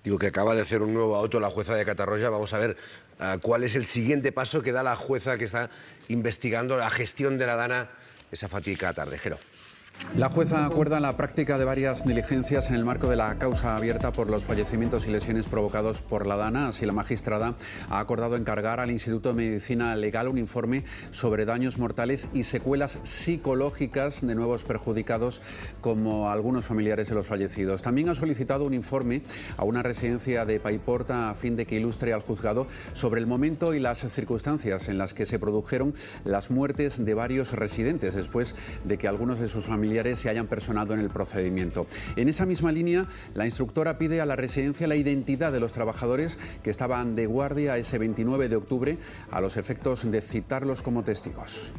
Digo que acaba de hacer un nuevo auto la jueza de Catarroja. Vamos a ver cuál es el siguiente paso que da la jueza que está investigando la gestión de la Dana esa fatídica tarde. Jero. La jueza acuerda la práctica de varias diligencias en el marco de la causa abierta por los fallecimientos y lesiones provocados por la Dana. Así, la magistrada ha acordado encargar al Instituto de Medicina Legal un informe sobre daños mortales y secuelas psicológicas de nuevos perjudicados, como algunos familiares de los fallecidos. También ha solicitado un informe a una residencia de Paiporta a fin de que ilustre al juzgado sobre el momento y las circunstancias en las que se produjeron las muertes de varios residentes, después de que algunos de sus familiares se hayan personado en el procedimiento. En esa misma línea, la instructora pide a la residencia la identidad de los trabajadores que estaban de guardia ese 29 de octubre a los efectos de citarlos como testigos.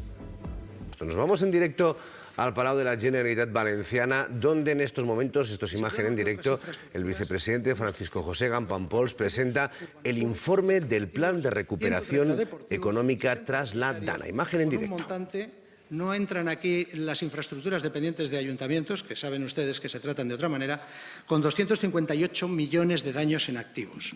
Nos vamos en directo al Palau de la Generalitat Valenciana, donde en estos momentos, esto es imagen en directo, el vicepresidente Francisco José Campoampols presenta el informe del Plan de Recuperación Económica tras la Dana. Imagen en directo. No entran aquí las infraestructuras dependientes de ayuntamientos, que saben ustedes que se tratan de otra manera, con 258 millones de daños en activos.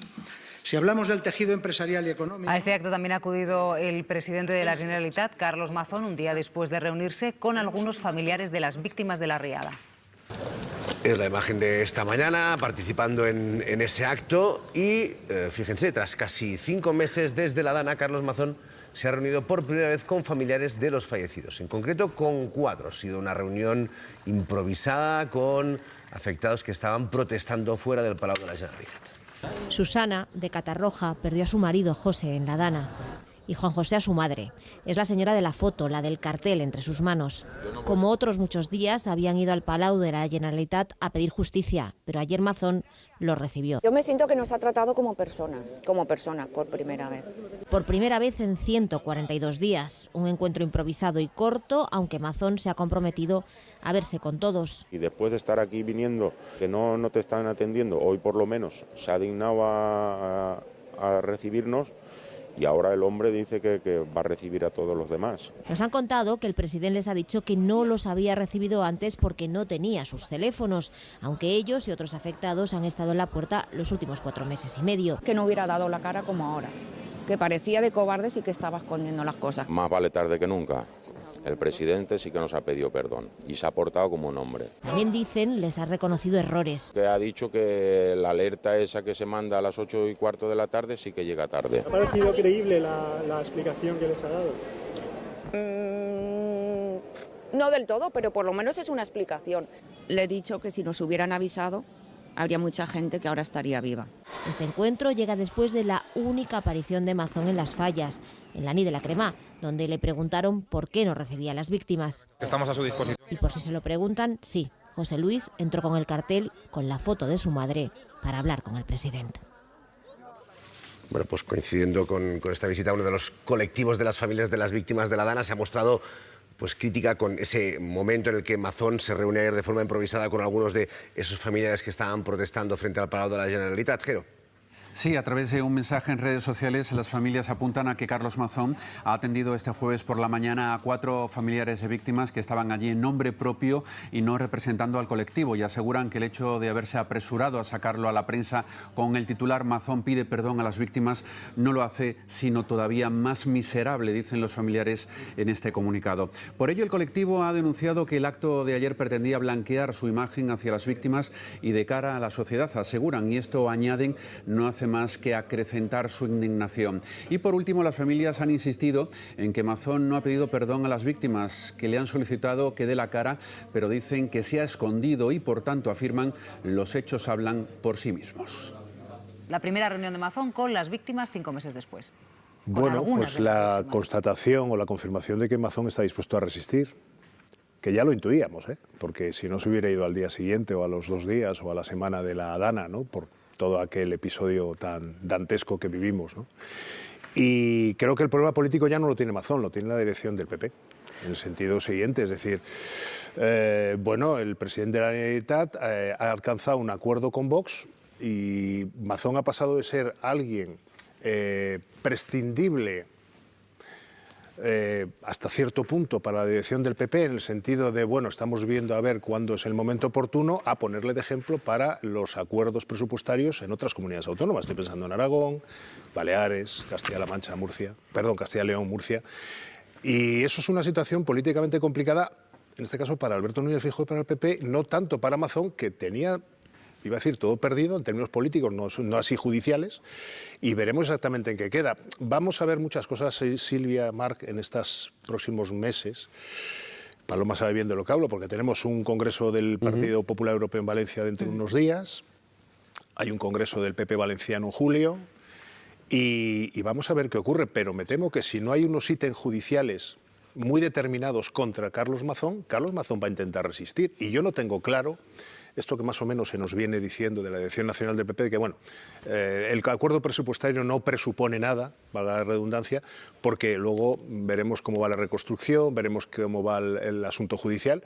Si hablamos del tejido empresarial y económico... A este acto también ha acudido el presidente de la Generalitat, Carlos Mazón, un día después de reunirse con algunos familiares de las víctimas de la riada. Es la imagen de esta mañana, participando en ese acto y, fíjense, tras casi 5 meses desde la Dana, Carlos Mazón se ha reunido por primera vez con familiares de los fallecidos, en concreto con 4. Ha sido una reunión improvisada con afectados que estaban protestando fuera del Palau de la Generalitat. Susana, de Catarroja, perdió a su marido José en la Dana y Juan José a su madre. Es la señora de la foto, la del cartel entre sus manos. Como otros muchos días, habían ido al Palau de la Generalitat a pedir justicia, pero ayer Mazón los recibió. Yo me siento que nos ha tratado como personas por primera vez. Por primera vez en 142 días. Un encuentro improvisado y corto, aunque Mazón se ha comprometido a verse con todos. Y después de estar aquí viniendo, que no te están atendiendo, hoy por lo menos se ha dignado a recibirnos. Y ahora el hombre dice que va a recibir a todos los demás. Nos han contado que el presidente les ha dicho que no los había recibido antes porque no tenía sus teléfonos, aunque ellos y otros afectados han estado en la puerta los últimos 4 meses y medio. Que no hubiera dado la cara como ahora, que parecía de cobardes y que estaba escondiendo las cosas. Más vale tarde que nunca. El presidente sí que nos ha pedido perdón y se ha portado como un hombre. También dicen, les ha reconocido errores. Que ha dicho que la alerta esa que se manda a las 8:15 de la tarde sí que llega tarde. ¿Ha parecido creíble la explicación que les ha dado? No del todo, pero por lo menos es una explicación. Le he dicho que si nos hubieran avisado, habría mucha gente que ahora estaría viva. Este encuentro llega después de la única aparición de Mazón en Las Fallas, en la Nit de la Cremà, donde le preguntaron por qué no recibía a las víctimas. Estamos a su disposición. Y por si se lo preguntan, sí, José Luis entró con el cartel con la foto de su madre para hablar con el presidente. Bueno, pues coincidiendo con esta visita, uno de los colectivos de las familias de las víctimas de la Dana se ha mostrado pues crítica con ese momento en el que Mazón se reúne ayer de forma improvisada con algunos de esos familiares que estaban protestando frente al Palau de la Generalitat. Jero. Sí, a través de un mensaje en redes sociales, las familias apuntan a que Carlos Mazón ha atendido este jueves por la mañana a 4 familiares de víctimas que estaban allí en nombre propio y no representando al colectivo, y aseguran que el hecho de haberse apresurado a sacarlo a la prensa con el titular "Mazón pide perdón a las víctimas" no lo hace sino todavía más miserable, dicen los familiares en este comunicado. Por ello, el colectivo ha denunciado que el acto de ayer pretendía blanquear su imagen hacia las víctimas y de cara a la sociedad, aseguran, y esto añaden, no hace más que acrecentar su indignación. Y por último, las familias han insistido en que Mazón no ha pedido perdón a las víctimas, que le han solicitado que dé la cara, pero dicen que se ha escondido y, por tanto, afirman, los hechos hablan por sí mismos. La primera reunión de Mazón con las víctimas 5 meses después. Bueno, pues la constatación o la confirmación de que Mazón está dispuesto a resistir, que ya lo intuíamos, porque si no se hubiera ido al día siguiente o a los 2 días o a la semana de la Dana, ¿no?, por todo aquel episodio tan dantesco que vivimos, ¿no? Y creo que el problema político ya no lo tiene Mazón, lo tiene la dirección del PP, en el sentido siguiente, es decir, bueno, el presidente de la Generalitat ha alcanzado un acuerdo con Vox y Mazón ha pasado de ser alguien prescindible hasta cierto punto para la dirección del PP, en el sentido de, bueno, estamos viendo a ver cuándo es el momento oportuno, a ponerle de ejemplo para los acuerdos presupuestarios en otras comunidades autónomas. Estoy pensando en Aragón, Baleares, Castilla-La Mancha, Castilla y León, Murcia. Y eso es una situación políticamente complicada, en este caso para Alberto Núñez Feijóo y para el PP, no tanto para Mazón, que tenía, iba a decir, todo perdido en términos políticos, no así judiciales, y veremos exactamente en qué queda. Vamos a ver muchas cosas, Silvia, Marc, en estos próximos meses. Paloma sabe bien de lo que hablo, porque tenemos un congreso del Partido Popular Europeo en Valencia dentro de unos días, hay un congreso del PP valenciano en julio, y vamos a ver qué ocurre, pero me temo que si no hay unos ítems judiciales muy determinados contra Carlos Mazón va a intentar resistir. Y yo no tengo claro esto que más o menos se nos viene diciendo de la Dirección Nacional del PP, de que bueno, el acuerdo presupuestario no presupone nada, valga la redundancia, porque luego veremos cómo va la reconstrucción, veremos cómo va el asunto judicial.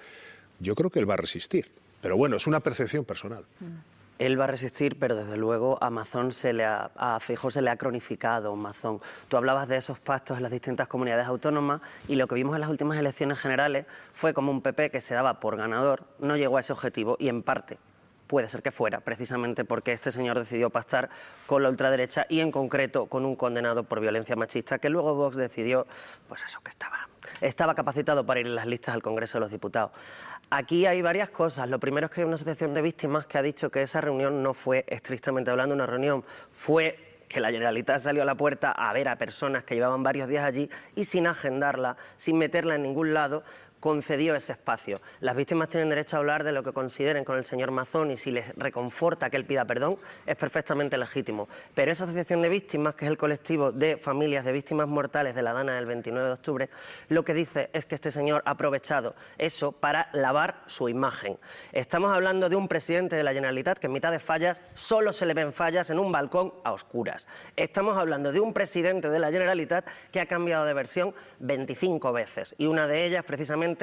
Yo creo que él va a resistir, pero bueno, es una percepción personal. Él va a resistir, pero desde luego a Feijóo se le ha cronificado Mazón. Tú hablabas de esos pactos en las distintas comunidades autónomas y lo que vimos en las últimas elecciones generales fue como un PP que se daba por ganador, no llegó a ese objetivo y en parte puede ser que fuera, precisamente porque este señor decidió pactar con la ultraderecha y en concreto con un condenado por violencia machista que luego Vox decidió, pues eso, que estaba capacitado para ir en las listas al Congreso de los Diputados. Aquí hay varias cosas. Lo primero es que hay una asociación de víctimas que ha dicho que esa reunión no fue estrictamente hablando una reunión, fue que la Generalitat salió a la puerta a ver a personas que llevaban varios días allí y sin agendarla, sin meterla en ningún lado, concedió ese espacio. Las víctimas tienen derecho a hablar de lo que consideren con el señor Mazón y si les reconforta que él pida perdón, es perfectamente legítimo. Pero esa asociación de víctimas, que es el colectivo de familias de víctimas mortales de la Dana del 29 de octubre, lo que dice es que este señor ha aprovechado eso para lavar su imagen. Estamos hablando de un presidente de la Generalitat que en mitad de fallas solo se le ven fallas en un balcón a oscuras. Estamos hablando de un presidente de la Generalitat que ha cambiado de versión 25 veces y una de ellas precisamente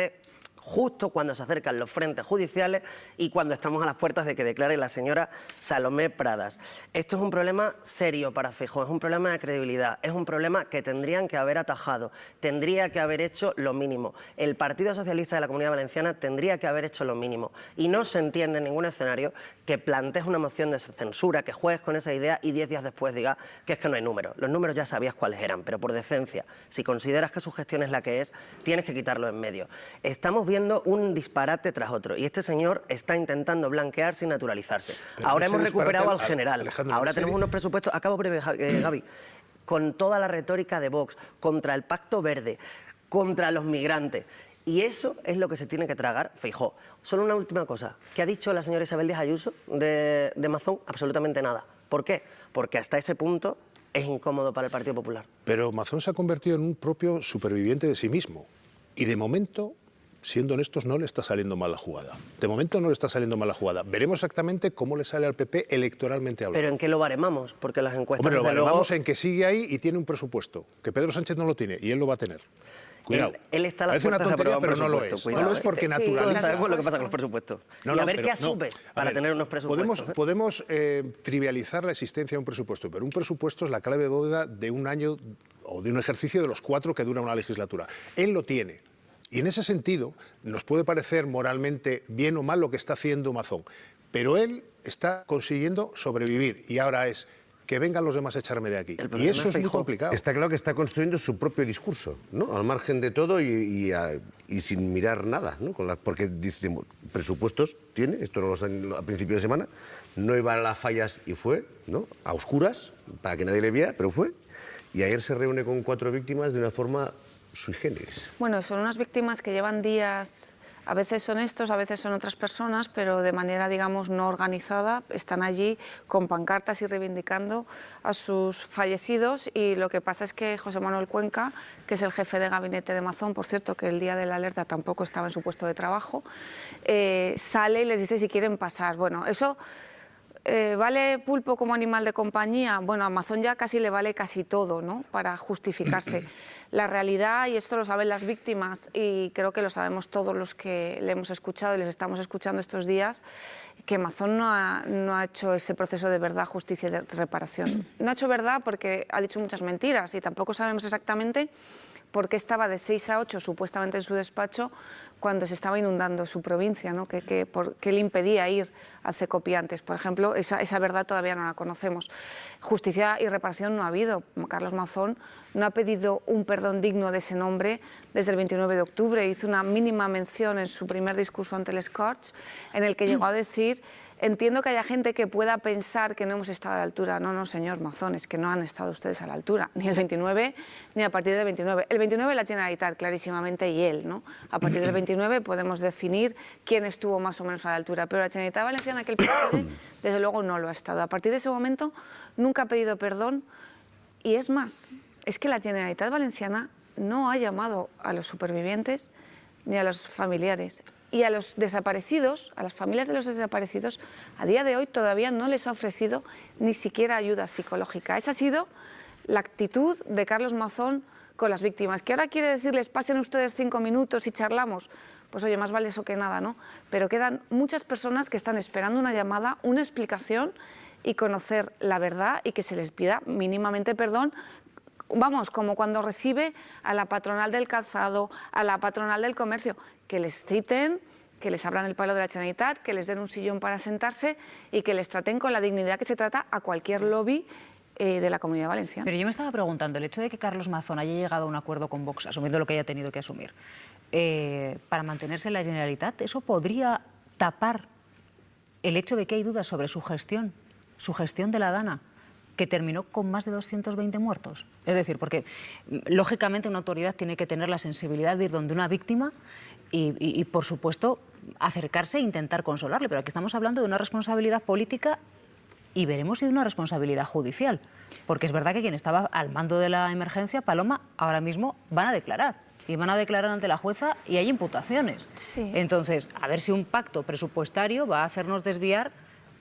justo cuando se acercan los frentes judiciales y cuando estamos a las puertas de que declare la señora Salomé Pradas. Esto es un problema serio para Feijóo, es un problema de credibilidad, es un problema que tendrían que haber atajado, tendría que haber hecho lo mínimo. El Partido Socialista de la Comunidad Valenciana tendría que haber hecho lo mínimo y no se entiende en ningún escenario que plantees una moción de censura, que juegues con esa idea y 10 días después digas que es que no hay números. Los números ya sabías cuáles eran, pero por decencia, si consideras que su gestión es la que es, tienes que quitarlo en medio. Estamos viendo un disparate tras otro y este señor está intentando blanquearse y naturalizarse. Pero ahora hemos recuperado al general, Alejandro, ahora tenemos unos presupuestos, acabo breve, Gaby, con toda la retórica de Vox, contra el Pacto Verde, contra los migrantes. Y eso es lo que se tiene que tragar Feijóo. Solo una última cosa. ¿Qué ha dicho la señora Isabel Díaz Ayuso de Mazón? Absolutamente nada. ¿Por qué? Porque hasta ese punto es incómodo para el Partido Popular. Pero Mazón se ha convertido en un propio superviviente de sí mismo. Y de momento, siendo honestos, no le está saliendo mal la jugada. De momento no le está saliendo mal la jugada. Veremos exactamente cómo le sale al PP electoralmente hablando. ¿Pero en qué lo baremamos? Porque las encuestas... Hombre, lo baremamos luego... en que sigue ahí y tiene un presupuesto, que Pedro Sánchez no lo tiene y él lo va a tener. Cuidado. Él está a las puertas de aprobar un presupuesto. No lo es porque naturalmente... Todos sabemos lo que pasa con los presupuestos. Y a ver qué asumes para tener unos presupuestos. Podemos trivializar la existencia de un presupuesto, pero un presupuesto es la clave de bóveda de un año o de un ejercicio de los 4 que dura una legislatura. Él lo tiene. Y en ese sentido, nos puede parecer moralmente bien o mal lo que está haciendo Mazón, pero él está consiguiendo sobrevivir y ahora es que vengan los demás a echarme de aquí. Y eso es muy complicado. Está claro que está construyendo su propio discurso, ¿no? Al margen de todo y sin mirar nada, ¿no? Porque dice, presupuestos tiene, esto no lo saben a principio de semana, no iba a las fallas y fue, ¿no? A oscuras, para que nadie le viera, pero fue. Y ayer se reúne con 4 víctimas de una forma sui generis. Bueno, son unas víctimas que llevan días, a veces son estos, a veces son otras personas, pero de manera, digamos, no organizada, están allí con pancartas y reivindicando a sus fallecidos y lo que pasa es que José Manuel Cuenca, que es el jefe de gabinete de Mazón, por cierto, que el día de la alerta tampoco estaba en su puesto de trabajo, sale y les dice si quieren pasar. Bueno, eso... ¿Vale pulpo como animal de compañía? Bueno, a Mazón ya casi le vale casi todo, ¿no?, para justificarse. La realidad, y esto lo saben las víctimas, y creo que lo sabemos todos los que le hemos escuchado y les estamos escuchando estos días, que Mazón no ha hecho ese proceso de verdad, justicia y de reparación. No ha hecho verdad porque ha dicho muchas mentiras y tampoco sabemos exactamente por qué estaba de 6 a 8 supuestamente en su despacho cuando se estaba inundando su provincia, ¿no? ¿Qué le impedía ir a Cecopiantes? Por ejemplo, esa verdad todavía no la conocemos. Justicia y reparación no ha habido. Carlos Mazón no ha pedido un perdón digno de ese nombre desde el 29 de octubre. Hizo una mínima mención en su primer discurso ante el Corts, en el que llegó a decir: entiendo que haya gente que pueda pensar que no hemos estado a la altura. No, no, señor Mazón, es que no han estado ustedes a la altura, ni el 29 ni a partir del 29. El 29 la Generalitat, clarísimamente, y él, ¿no? A partir del 29 podemos definir quién estuvo más o menos a la altura, pero la Generalitat Valenciana, que el PSOE, desde luego no lo ha estado. A partir de ese momento nunca ha pedido perdón, y es más, es que la Generalitat Valenciana no ha llamado a los supervivientes ni a los familiares. Y a los desaparecidos, a las familias de los desaparecidos, a día de hoy todavía no les ha ofrecido ni siquiera ayuda psicológica. Esa ha sido la actitud de Carlos Mazón con las víctimas. ¿Que ahora quiere decirles pasen ustedes 5 minutos y charlamos? Pues oye, más vale eso que nada, ¿no? Pero quedan muchas personas que están esperando una llamada, una explicación y conocer la verdad, y que se les pida mínimamente perdón. Vamos, como cuando recibe a la patronal del calzado, a la patronal del comercio, que les citen, que les abran el palo de la Generalitat, que les den un sillón para sentarse y que les traten con la dignidad que se trata a cualquier lobby de la Comunidad Valenciana. Pero yo me estaba preguntando, el hecho de que Carlos Mazón haya llegado a un acuerdo con Vox, asumiendo lo que haya tenido que asumir, para mantenerse en la Generalitat, ¿eso podría tapar el hecho de que hay dudas sobre su gestión de la Dana, que terminó con más de 220 muertos? Es decir, porque lógicamente una autoridad tiene que tener la sensibilidad de ir donde una víctima y por supuesto, acercarse e intentar consolarle. Pero aquí estamos hablando de una responsabilidad política y veremos si de una responsabilidad judicial. Porque es verdad que quien estaba al mando de la emergencia, Paloma, ahora mismo van a declarar. Y van a declarar ante la jueza y hay imputaciones. Sí. Entonces, a ver si un pacto presupuestario va a hacernos desviar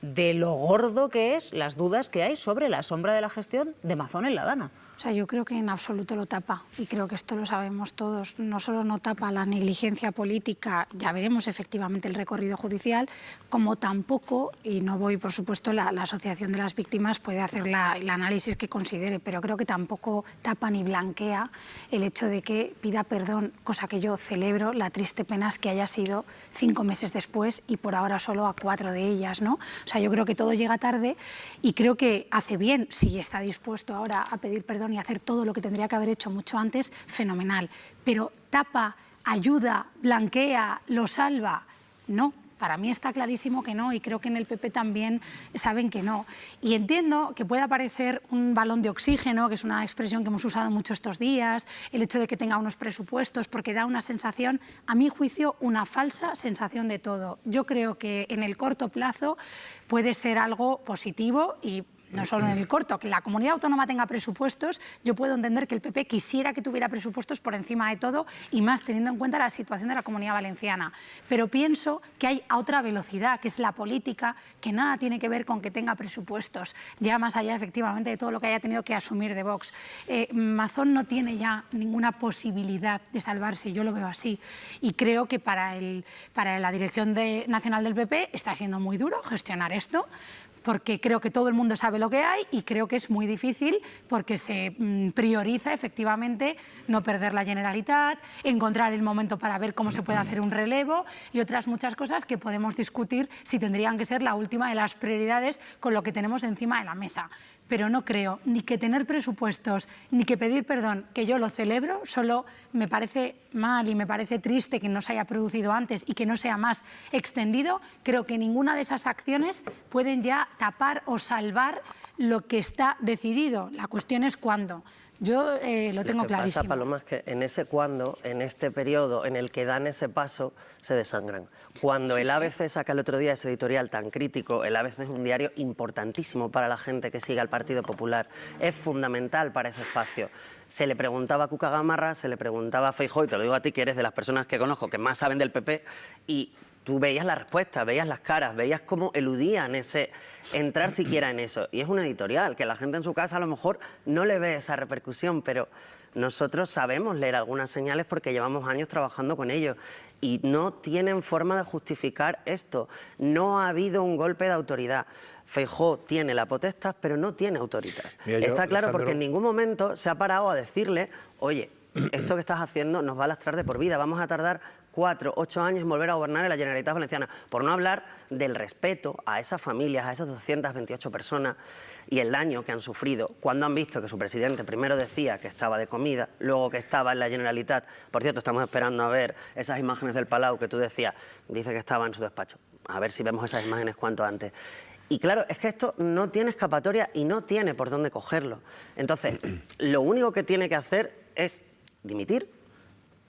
de lo gordo que es las dudas que hay sobre la sombra de la gestión de Mazón en la Dana. O sea, yo creo que en absoluto lo tapa, y creo que esto lo sabemos todos. No solo no tapa la negligencia política, ya veremos efectivamente el recorrido judicial, como tampoco, y no voy, por supuesto, la Asociación de las Víctimas puede hacer el análisis que considere, pero creo que tampoco tapa ni blanquea el hecho de que pida perdón, cosa que yo celebro. La triste pena es que haya sido 5 meses después y por ahora solo a 4 de ellas, ¿no? O sea, yo creo que todo llega tarde y creo que hace bien, si está dispuesto ahora a pedir perdón y hacer todo lo que tendría que haber hecho mucho antes, fenomenal. Pero tapa, ayuda, blanquea, lo salva, no. Para mí está clarísimo que no, y creo que en el PP también saben que no. Y entiendo que pueda parecer un balón de oxígeno, que es una expresión que hemos usado mucho estos días, el hecho de que tenga unos presupuestos, porque da una sensación, a mi juicio, una falsa sensación de todo. Yo creo que en el corto plazo puede ser algo positivo, y no solo en el corto, que la comunidad autónoma tenga presupuestos. Yo puedo entender que el PP quisiera que tuviera presupuestos por encima de todo, y más teniendo en cuenta la situación de la Comunidad Valenciana. Pero pienso que hay otra velocidad, que es la política, que nada tiene que ver con que tenga presupuestos, ya más allá efectivamente de todo lo que haya tenido que asumir de Vox. Mazón no tiene ya ninguna posibilidad de salvarse, yo lo veo así, y creo que para la dirección nacional del PP está siendo muy duro gestionar esto, porque creo que todo el mundo sabe lo que hay, y creo que es muy difícil porque se prioriza efectivamente no perder la Generalitat, encontrar el momento para ver cómo se puede hacer un relevo y otras muchas cosas que podemos discutir si tendrían que ser la última de las prioridades con lo que tenemos encima de la mesa. Pero no creo ni que tener presupuestos ni que pedir perdón, que yo lo celebro, solo me parece mal y me parece triste que no se haya producido antes y que no sea más extendido. Creo que ninguna de esas acciones pueden ya tapar o salvar lo que está decidido. La cuestión es cuándo. Yo lo tengo clarísimo. Lo que pasa, Paloma, es que en ese cuándo, en este periodo en el que dan ese paso, se desangran. Cuando el ABC saca el otro día ese editorial tan crítico, el ABC es un diario importantísimo para la gente que sigue al Partido Popular, es fundamental para ese espacio. Se le preguntaba a Cuca Gamarra, se le preguntaba a Feijóo, y te lo digo a ti que eres de las personas que conozco que más saben del PP, y tú veías la respuesta, veías las caras, veías cómo eludían entrar siquiera en eso. Y es una editorial que la gente en su casa a lo mejor no le ve esa repercusión, pero nosotros sabemos leer algunas señales porque llevamos años trabajando con ellos, y no tienen forma de justificar esto. No ha habido un golpe de autoridad. Feijóo tiene la potestad, pero no tiene autoridad. Está claro, porque en ningún momento se ha parado a decirle, oye, esto que estás haciendo nos va a lastrar de por vida. Vamos a tardar 4, 8 años en volver a gobernar en la Generalitat Valenciana. Por no hablar del respeto a esas familias, a esas 228 personas y el daño que han sufrido cuando han visto que su presidente primero decía que estaba de comida, luego que estaba en la Generalitat. Por cierto, estamos esperando a ver esas imágenes del Palau que tú decías. Dice que estaba en su despacho. A ver si vemos esas imágenes cuanto antes. Y claro, es que esto no tiene escapatoria y no tiene por dónde cogerlo. Entonces, lo único que tiene que hacer es dimitir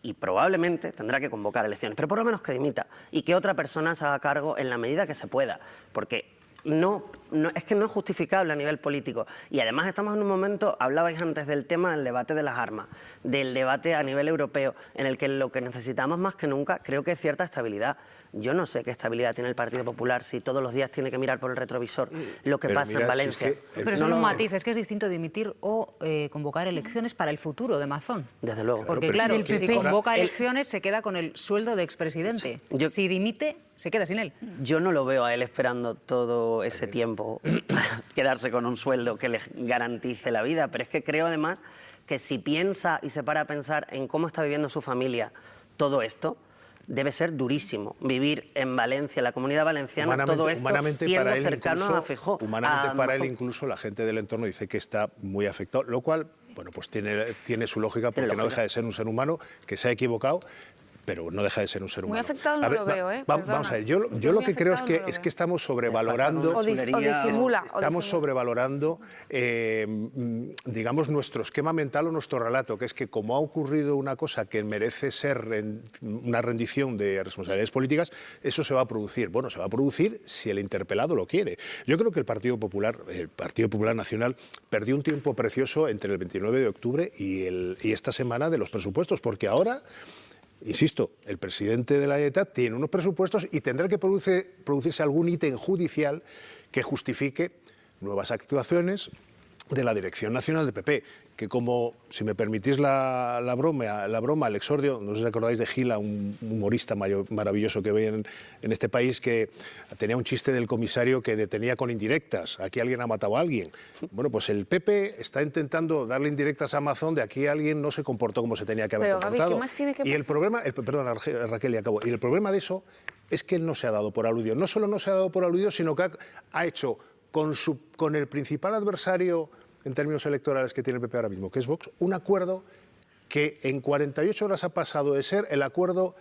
y probablemente tendrá que convocar elecciones, pero por lo menos que dimita y que otra persona se haga cargo en la medida que se pueda, porque es que no es justificable a nivel político. Y además estamos en un momento, hablabais antes del tema del debate de las armas, del debate a nivel europeo, en el que lo que necesitamos más que nunca creo que es cierta estabilidad. Yo no sé qué estabilidad tiene el Partido Popular si todos los días tiene que mirar por el retrovisor lo que pasa en Valencia. Si es que, pero son matices, que es distinto dimitir o convocar elecciones para el futuro de Mazón. Desde luego. Porque claro, si convoca elecciones se queda con el sueldo de expresidente. Sí, si dimite, se queda sin él. Yo no lo veo a él esperando todo ese tiempo para quedarse con un sueldo que le garantice la vida, pero es que creo además que si piensa y se para a pensar en cómo está viviendo su familia todo esto, debe ser durísimo vivir en Valencia, la Comunidad Valenciana, todo esto siendo cercano a Feijóo. Humanamente para él incluso la gente del entorno dice que está muy afectado, lo cual, bueno, pues tiene su lógica porque no deja de ser un ser humano que se ha equivocado, pero no deja de ser un ser humano. Muy afectado no lo veo, ¿eh? Vamos a ver, yo lo que creo es que estamos sobrevalorando... Estamos sobrevalorando, digamos, nuestro esquema mental o nuestro relato, que es que como ha ocurrido una cosa que merece ser una rendición de responsabilidades políticas, eso se va a producir. Bueno, se va a producir si el interpelado lo quiere. Yo creo que el Partido Popular Nacional, perdió un tiempo precioso entre el 29 de octubre y esta semana de los presupuestos, porque ahora... Insisto, el presidente de la Generalitat tiene unos presupuestos y tendrá que producirse algún ítem judicial que justifique nuevas actuaciones de la Dirección Nacional del PP, que como, si me permitís la broma, el exordio, no sé si acordáis de Gila, un humorista maravilloso que ve en este país, que tenía un chiste del comisario que detenía con indirectas, aquí alguien ha matado a alguien. Bueno, pues el PP está intentando darle indirectas a Mazón de aquí alguien no se comportó como se tenía que haber comportado. Gaby, ¿qué más tiene que pasar? Y el problema, perdón, Raquel, y acabo, y el problema de eso es que él no se ha dado por aludido. No solo no se ha dado por aludido, sino que ha hecho con el principal adversario en términos electorales que tiene el PP ahora mismo, que es Vox, un acuerdo que en 48 horas ha pasado de ser el acuerdo,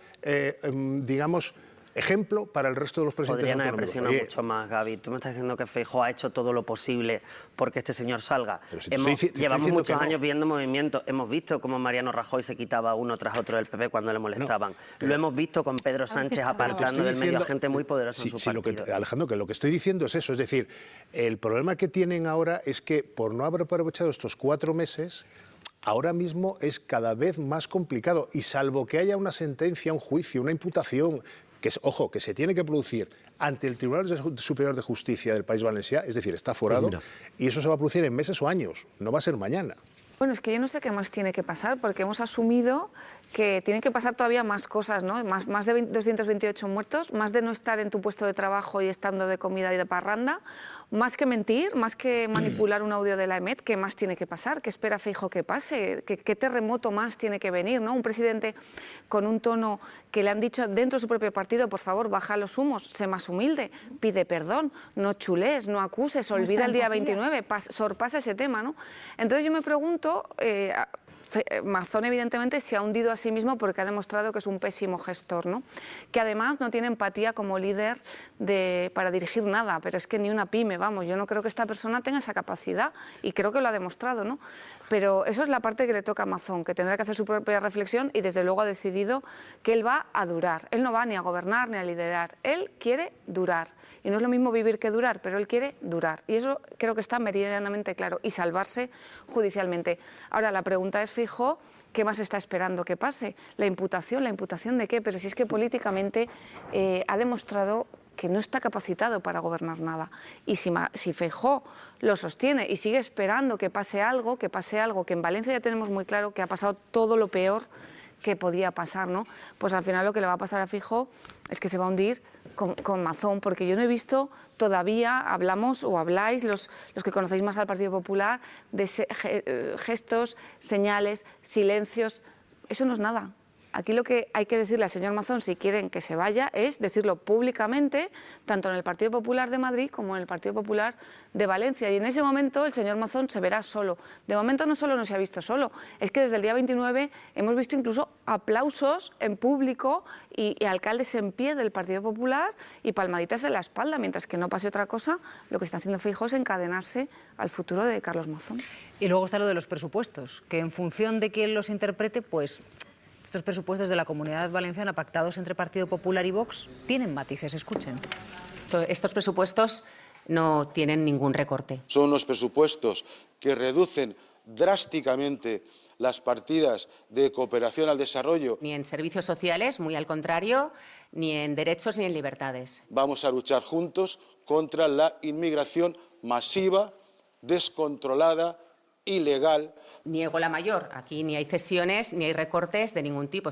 digamos, ejemplo para el resto de los presidentes autonómicos. Podrían haber presionado mucho más, Gaby. Tú me estás diciendo que Feijóo ha hecho todo lo posible porque este señor salga. Llevamos muchos años viendo movimientos. Hemos visto cómo Mariano Rajoy se quitaba uno tras otro del PP cuando le molestaban. Lo hemos visto con Pedro Sánchez apartando del medio a gente muy poderosa en su partido. Alejandro, que lo que estoy diciendo es eso. Es decir, el problema que tienen ahora es que por no haber aprovechado estos 4 meses... ahora mismo es cada vez más complicado y salvo que haya una sentencia, un juicio, una imputación, que se tiene que producir ante el Tribunal Superior de Justicia del País Valencià, es decir, está aforado, y eso se va a producir en meses o años, no va a ser mañana. Bueno, es que yo no sé qué más tiene que pasar, porque hemos asumido que tienen que pasar todavía más cosas, ¿no? Más de 228 muertos, más de no estar en tu puesto de trabajo y estando de comida y de parranda, más que mentir, más que manipular un audio de la EMET, ¿qué más tiene que pasar? ¿Qué espera Feijóo que pase? ¿Qué terremoto más tiene que venir, ¿no? Un presidente con un tono que le han dicho dentro de su propio partido, por favor, baja los humos, sé más humilde, pide perdón, no chulés, no acuses, olvida el día 29, sorpasa ese tema, ¿no? Entonces yo me pregunto... Mazón evidentemente se ha hundido a sí mismo porque ha demostrado que es un pésimo gestor, ¿no? Que además no tiene empatía como líder para dirigir nada, pero es que ni una pyme, vamos, yo no creo que esta persona tenga esa capacidad y creo que lo ha demostrado, ¿no? Pero eso es la parte que le toca a Mazón, que tendrá que hacer su propia reflexión y desde luego ha decidido que él va a durar, él no va ni a gobernar ni a liderar, él quiere durar. Y no es lo mismo vivir que durar, pero él quiere durar. Y eso creo que está meridianamente claro. Y salvarse judicialmente. Ahora, la pregunta es, Feijóo, ¿qué más está esperando que pase? ¿La imputación de qué? Pero si es que políticamente ha demostrado que no está capacitado para gobernar nada. Y si Feijóo lo sostiene y sigue esperando que pase algo que en Valencia ya tenemos muy claro que ha pasado todo lo peor que podía pasar, ¿no? Pues al final lo que le va a pasar a Feijóo es que se va a hundir con Mazón, porque yo no he visto todavía, hablamos o habláis, los que conocéis más al Partido Popular, de gestos, señales, silencios. Eso no es nada. Aquí lo que hay que decirle al señor Mazón, si quieren que se vaya, es decirlo públicamente, tanto en el Partido Popular de Madrid como en el Partido Popular de Valencia. Y en ese momento el señor Mazón se verá solo. De momento no solo no se ha visto solo, es que desde el día 29 hemos visto incluso aplausos en público y alcaldes en pie del Partido Popular y palmaditas en la espalda, mientras que no pase otra cosa, lo que está haciendo Feijóo es encadenarse al futuro de Carlos Mazón. Y luego está lo de los presupuestos, que en función de quién los interprete, pues estos presupuestos de la Comunidad Valenciana pactados entre Partido Popular y Vox tienen matices, escuchen. Estos presupuestos no tienen ningún recorte. Son unos presupuestos que reducen drásticamente las partidas de cooperación al desarrollo. Ni en servicios sociales, muy al contrario, ni en derechos ni en libertades. Vamos a luchar juntos contra la inmigración masiva, descontrolada, ilegal. Niego la mayor. Aquí ni hay cesiones ni hay recortes de ningún tipo.